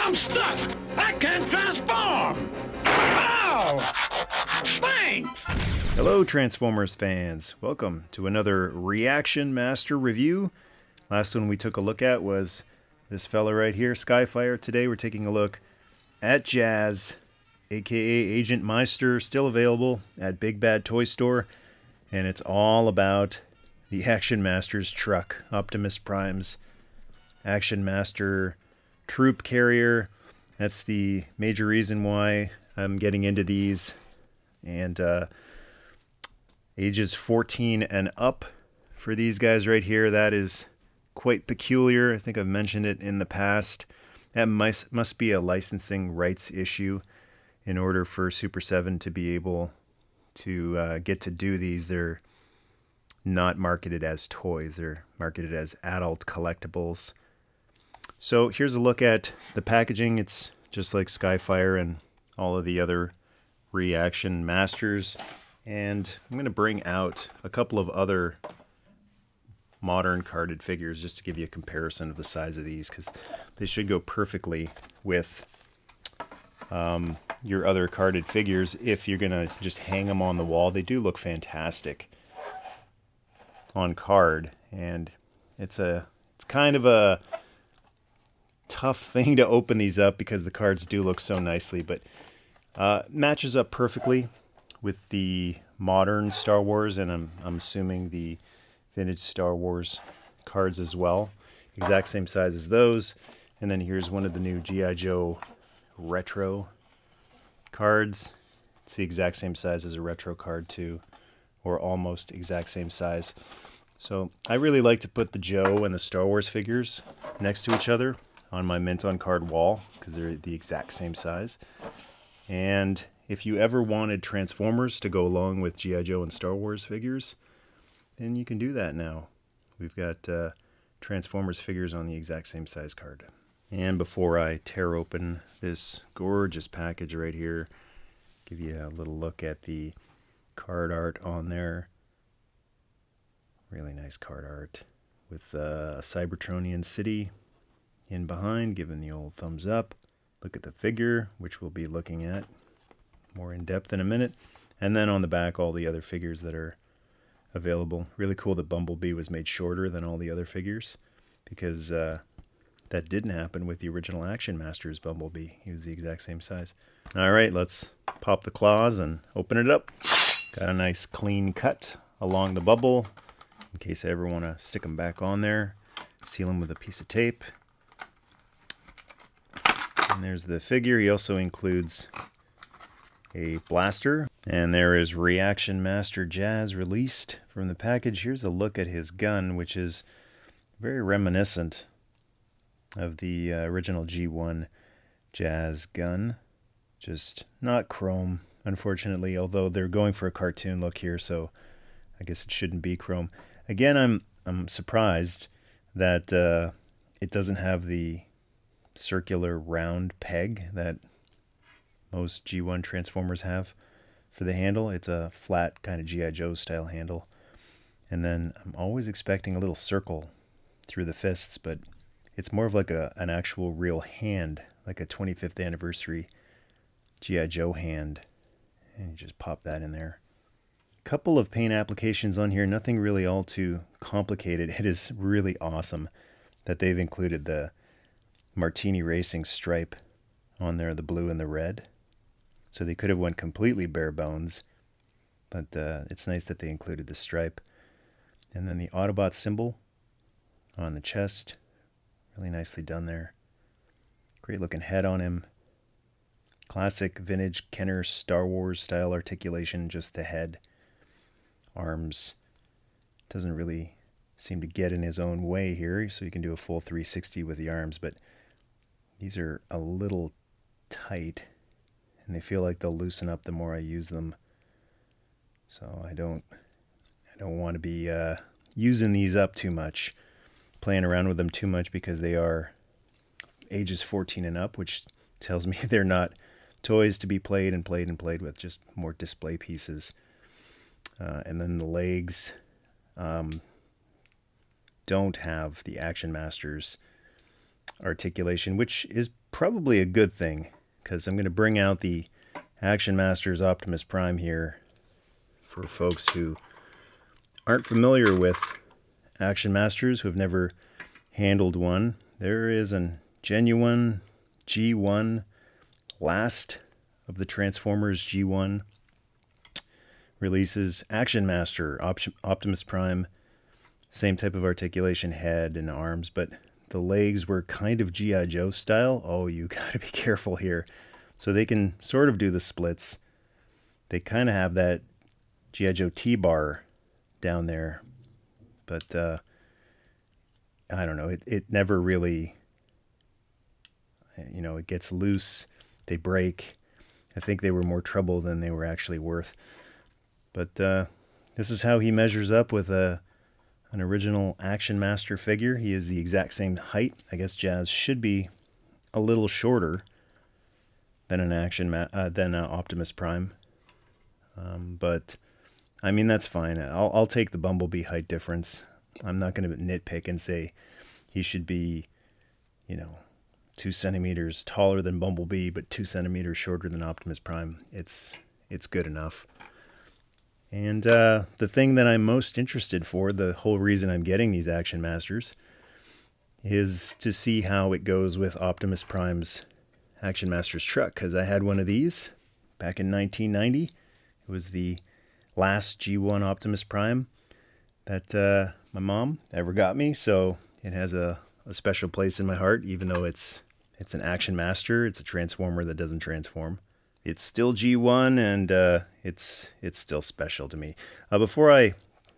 I'm stuck! I can't transform! Ow! Thanks! Hello, Transformers fans. Welcome to another ReAction Master Review. Last one we took a look at was this fella right here, Skyfire. Today we're taking a look at Jazz, aka Agent Meister, still available at Big Bad Toy Store. And it's all about the Action Master's truck, Optimus Prime's Action Master troop carrier. That's the major reason why I'm getting into these. And ages 14 and up for these guys right here. That is quite peculiar. I think I've mentioned it in the past. That must be a licensing rights issue in order for Super 7 to be able to get to do these. They're not marketed as toys. They're marketed as adult collectibles. So here's a look at the packaging. It's just like Skyfire and all of the other ReAction Masters. And I'm going to bring out a couple of other modern carded figures just to give you a comparison of the size of these, because they should go perfectly with your other carded figures if you're going to just hang them on the wall. They do look fantastic on card, and it's kind of a tough thing to open these up because the cards do look so nicely, but matches up perfectly with the modern Star Wars, and I'm assuming the vintage Star Wars cards as well. Exact same size as those. And then here's one of the new G.I. Joe retro cards. It's the exact same size as a retro card too, or almost exact same size. So I really like to put the Joe and the Star Wars figures next to each other on my mint on card wall because they're the exact same size. And if you ever wanted Transformers to go along with G.I. Joe and Star Wars figures, then you can do that now. We've got Transformers figures on the exact same size card. And before I tear open this gorgeous package right here, give you a little look at the card art on there. Really nice card art with a Cybertronian city in behind, giving the old thumbs up. Look at the figure, which we'll be looking at more in depth in a minute. And then on the back, all the other figures that are available. Really cool that Bumblebee was made shorter than all the other figures, because that didn't happen with the original Action Masters Bumblebee. He was the exact same size. All right, let's pop the claws and open it up. Got a nice clean cut along the bubble in case I ever want to stick them back on there. Seal them with a piece of tape. And there's the figure. He also includes a blaster. And there is ReAction Master Jazz released from the package. Here's a look at his gun, which is very reminiscent of the original G1 Jazz gun. Just not chrome, unfortunately, although they're going for a cartoon look here, so I guess it shouldn't be chrome. Again, I'm surprised that it doesn't have the circular round peg that most G1 Transformers have for the handle. It's a flat kind of G.I. Joe style handle. And then I'm always expecting a little circle through the fists, but it's more of like an actual real hand, like a 25th anniversary G.I. Joe hand. And you just pop that in there. Couple of paint applications on here, nothing really all too complicated. It is really awesome that they've included the Martini Racing stripe on there, the blue and the red. So they could have went completely bare bones, but it's nice that they included the stripe. And then the Autobot symbol on the chest, really nicely done there. Great looking head on him. Classic vintage Kenner Star Wars style articulation, just the head. Arms doesn't really seem to get in his own way here, so you can do a full 360 with the arms, but these are a little tight, and they feel like they'll loosen up the more I use them. So I don't want to be using these up too much, playing around with them too much, because they are ages 14 and up, which tells me they're not toys to be played with, just more display pieces. And then the legs don't have the Action Masters articulation, which is probably a good thing, because I'm going to bring out the Action Masters Optimus Prime here for folks who aren't familiar with Action Masters, who have never handled one. There is a genuine G1, last of the Transformers G1 releases. Action Master, Optimus Prime, same type of articulation, head and arms, but the legs were kind of G.I. Joe style. Oh, you gotta be careful here. So they can sort of do the splits. They kind of have that G.I. Joe T-bar down there, but I don't know, it never really, you know, it gets loose, they break. I think they were more trouble than they were actually worth. But this is how he measures up with an original Action Master figure. He is the exact same height. I guess Jazz should be a little shorter than an Optimus Prime. But I mean, that's fine. I'll take the Bumblebee height difference. I'm not going to nitpick and say he should be, you know, 2 centimeters taller than Bumblebee, but 2 centimeters shorter than Optimus Prime. It's good enough. And the thing that I'm most interested for, the whole reason I'm getting these Action Masters, is to see how it goes with Optimus Prime's Action Masters truck, because I had one of these back in 1990. It was the last G1 Optimus Prime that my mom ever got me, so it has a special place in my heart, even though it's an Action Master. It's a Transformer that doesn't transform. It's still G1, and it's still special to me. Before I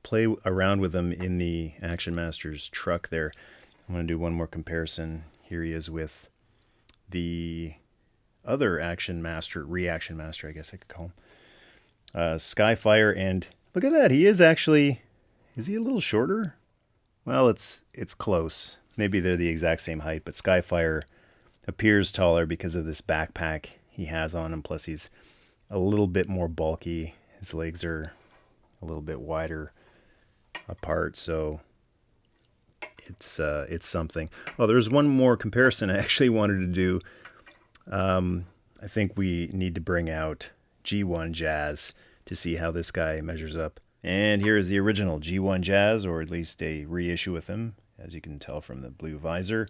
play around with them in the Action Masters truck there, I'm going to do one more comparison. Here he is with the other Action Master, ReAction Master, I guess I could call him. Skyfire, and look at that. He is actually, is he a little shorter? Well, it's close. Maybe they're the exact same height, but Skyfire appears taller because of this backpack he has on him. Plus, he's a little bit more bulky. His legs are a little bit wider apart, so it's something. Oh, there's one more comparison I actually wanted to do. I think we need to bring out G1 Jazz to see how this guy measures up. And here is the original G1 Jazz, or at least a reissue with him, as you can tell from the blue visor.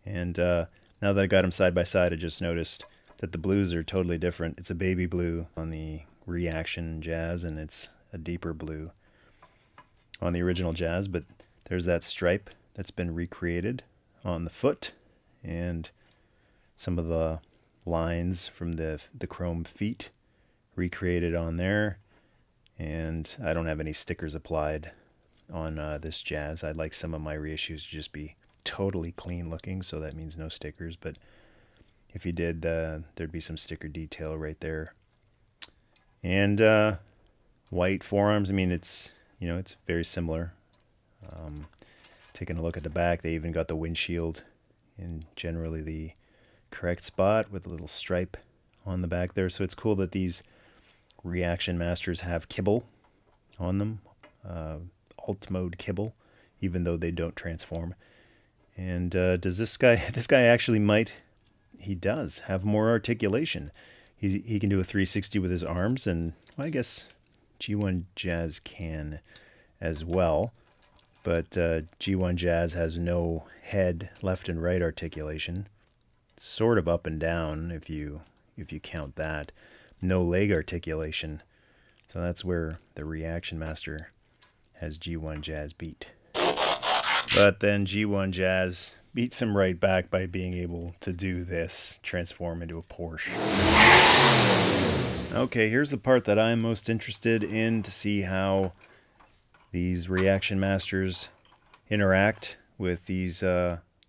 And now that I got them side by side, I just noticed that the blues are totally different. It's a baby blue on the ReAction Jazz, and it's a deeper blue on the original Jazz, but there's that stripe that's been recreated on the foot, and some of the lines from the chrome feet recreated on there. And I don't have any stickers applied on this Jazz. I'd like some of my reissues to just be totally clean looking, so that means no stickers, but if you did, there'd be some sticker detail right there. And white forearms, I mean, it's very similar. Taking a look at the back, they even got the windshield in generally the correct spot with a little stripe on the back there. So it's cool that these ReAction Masters have kibble on them, alt mode kibble, even though they don't transform. And does this guy actually he does have more articulation. He can do a 360 with his arms, and well, I guess G1 Jazz can as well. But G1 Jazz has no head left and right articulation. Sort of up and down if you count that. No leg articulation. So that's where the ReAction Master has G1 Jazz beat. But then G1 Jazz beats him right back by being able to do this, transform into a Porsche. Okay, here's the part that I'm most interested in, to see how these ReAction Masters interact with these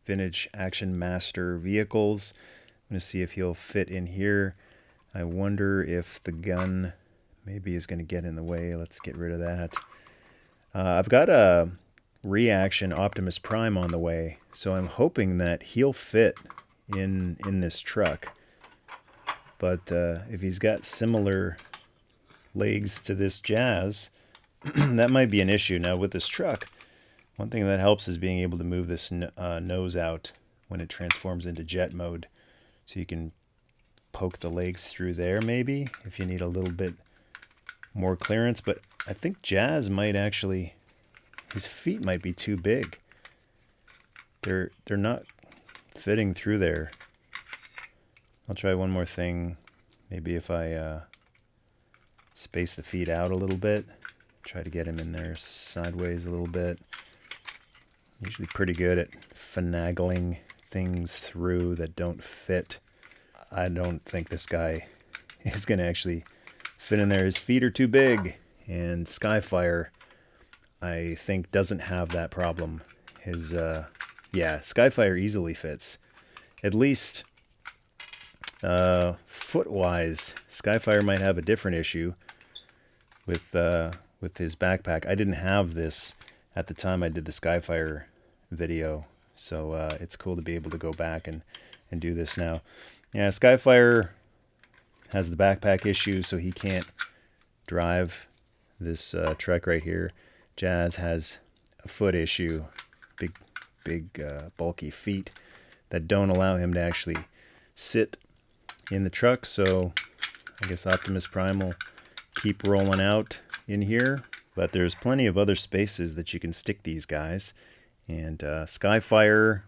vintage Action Master vehicles. I'm going to see if he'll fit in here. I wonder if the gun maybe is going to get in the way. Let's get rid of that. I've got a ReAction Optimus Prime on the way, so I'm hoping that he'll fit in this truck. But if he's got similar legs to this Jazz, that might be an issue. Now with this truck, one thing that helps is being able to move this nose out when it transforms into jet mode. So you can poke the legs through there maybe if you need a little bit more clearance. But I think Jazz might actually, his feet might be too big. They're not fitting through there. I'll try one more thing. Maybe if I space the feet out a little bit, try to get him in there sideways a little bit. Usually pretty good at finagling things through that don't fit. I don't think this guy is going to actually fit in there. His feet are too big. And Skyfire, I think, doesn't have that problem. His, yeah, Skyfire easily fits. At least, foot-wise, Skyfire might have a different issue with his backpack. I didn't have this at the time I did the Skyfire video, so it's cool to be able to go back and do this now. Yeah, Skyfire has the backpack issue, so he can't drive this truck right here. Jazz has a foot issue, big bulky feet that don't allow him to actually sit in the truck. So I guess Optimus Prime will keep rolling out in here, but there's plenty of other spaces that you can stick these guys. And Skyfire,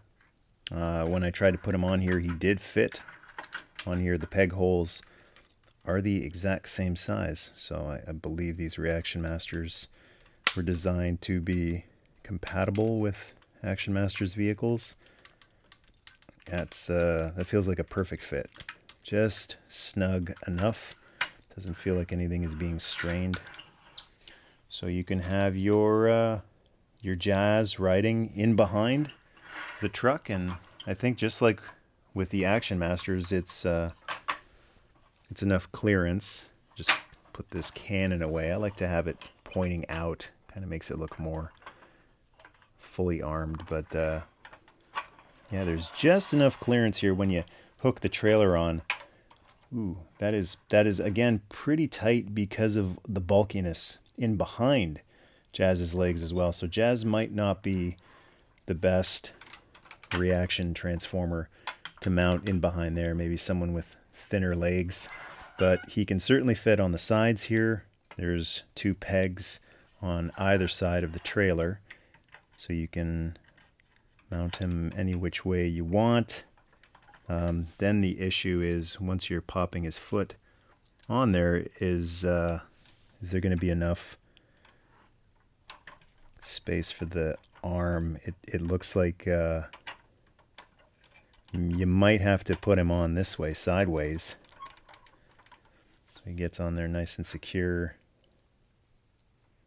when I tried to put him on here, he did fit on here. The peg holes are the exact same size, so I believe these Reaction Masters were designed to be compatible with Action Masters vehicles. That feels like a perfect fit. Just snug enough. Doesn't feel like anything is being strained. So you can have your Jazz riding in behind the truck, and I think just like with the Action Masters, it's enough clearance. Just put this cannon away. I like to have it pointing out. Kind of makes it look more fully armed, but yeah, there's just enough clearance here when you hook the trailer on. Ooh, that is again pretty tight because of the bulkiness in behind Jazz's legs as well. So Jazz might not be the best Reaction Transformer to mount in behind there. Maybe someone with thinner legs, but he can certainly fit on the sides here. There's 2 pegs on either side of the trailer, so you can mount him any which way you want. Then the issue is, once you're popping his foot on there, is there going to be enough space for the arm? It looks like you might have to put him on this way, sideways, so he gets on there nice and secure,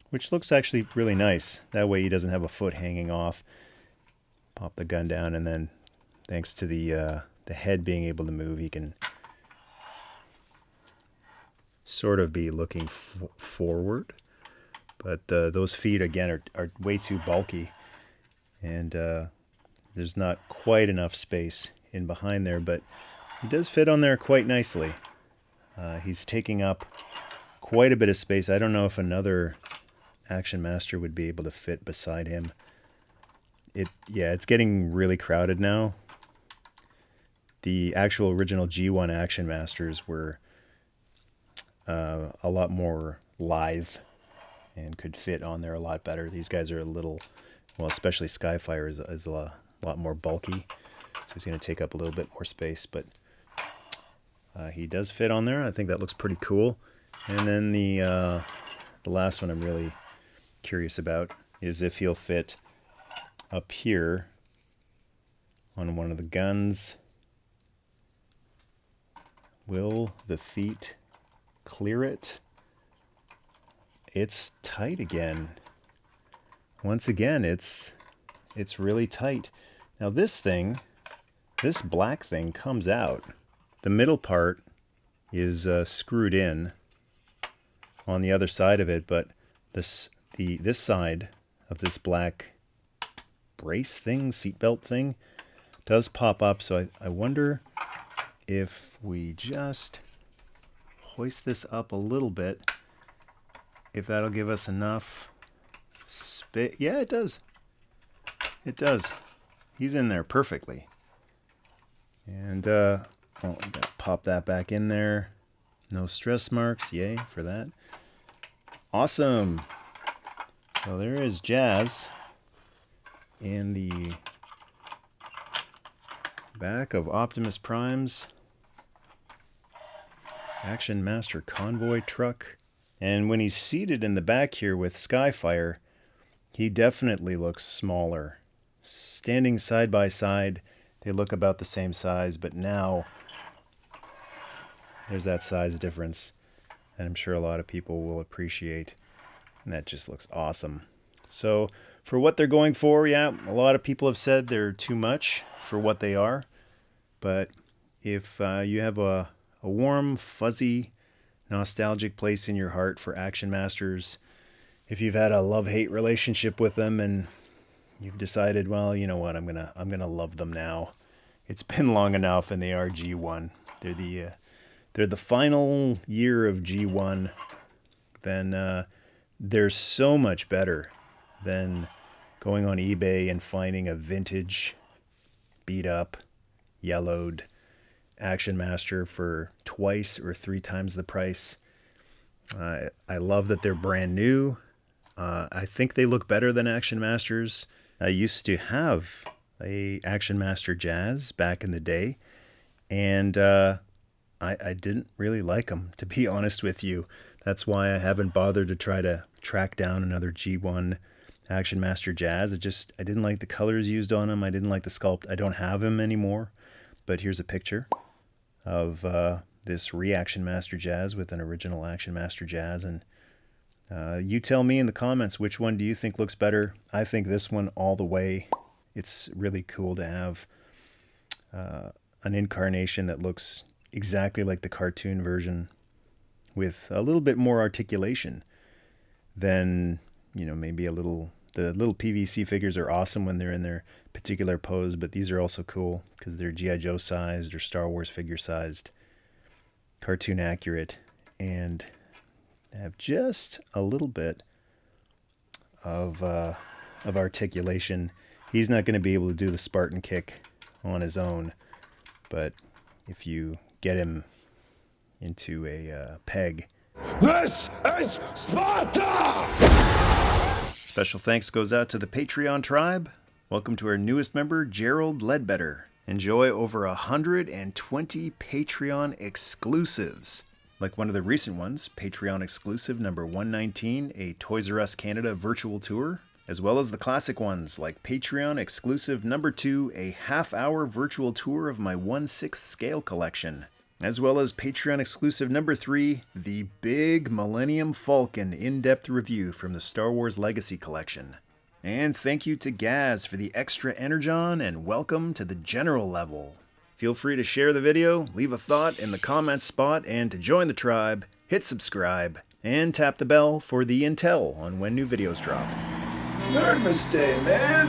which looks actually really nice. That way he doesn't have a foot hanging off. Pop the gun down, and then thanks to the head being able to move, he can sort of be looking forward. But those feet, again, are way too bulky, and there's not quite enough space in behind there, but he does fit on there quite nicely. He's taking up quite a bit of space. I don't know if another Action Master would be able to fit beside him. Yeah, it's getting really crowded now. The actual original G1 Action Masters were a lot more lithe and could fit on there a lot better. These guys are a little, well, especially Skyfire is a lot more bulky, so he's going to take up a little bit more space, but he does fit on there. I think that looks pretty cool. And then the last one I'm really curious about is if he'll fit up here on one of the guns. Will the feet clear it? It's tight again. Once again, it's really tight. Now this black thing comes out. The middle part is screwed in on the other side of it, but this side of this black brace thing, seatbelt thing, does pop up. So I wonder if we just hoist this up a little bit, if that'll give us enough space. Yeah, it does. It does. He's in there perfectly. And, gotta pop that back in there. No stress marks, yay for that. Awesome. So there is Jazz in the back of Optimus Prime's Action Master Convoy truck. And when he's seated in the back here with Skyfire, he definitely looks smaller. Standing side by side, they look about the same size, but now there's that size difference, and I'm sure a lot of people will appreciate. And that just looks awesome. So for what they're going for, yeah, a lot of people have said they're too much for what they are. But if you have a warm, fuzzy, nostalgic place in your heart for Action Masters, if you've had a love-hate relationship with them and you've decided, well, you know what, I'm gonna love them now. It's been long enough, and they are G1. They're the final year of G1. Then they're so much better than going on eBay and finding a vintage, beat up, yellowed Action Master for twice or three times the price. I love that they're brand new. I think they look better than Action Masters. I used to have a Action Master Jazz back in the day, and I didn't really like them, to be honest with you. That's why I haven't bothered to try to track down another G1 Action Master Jazz. I didn't like the colors used on them. I didn't like the sculpt. I don't have him anymore, but here's a picture of this ReAction Master Jazz with an original Action Master Jazz. And you tell me in the comments, which one do you think looks better? I think this one all the way. It's really cool to have an incarnation that looks exactly like the cartoon version with a little bit more articulation than, you know, maybe the little PVC figures are awesome when they're in their particular pose, but these are also cool because they're G.I. Joe sized or Star Wars figure sized, cartoon accurate, and have just a little bit of articulation. He's not going to be able to do the Spartan kick on his own, but if you get him into a peg. This is Sparta! Special thanks goes out to the Patreon tribe. Welcome to our newest member, Gerald Ledbetter. Enjoy over 120 Patreon exclusives. Like one of the recent ones, Patreon exclusive number 119, a Toys R Us Canada virtual tour, as well as the classic ones like Patreon exclusive number 2, a half-hour virtual tour of my 1/6 scale collection, as well as Patreon exclusive number 3, the big Millennium Falcon in-depth review from the Star Wars Legacy collection. And thank you to Gaz for the extra energon, and welcome to the general level. Feel free to share the video, leave a thought in the comments spot, and to join the tribe, hit subscribe, and tap the bell for the intel on when new videos drop. Nerdmas Day, man!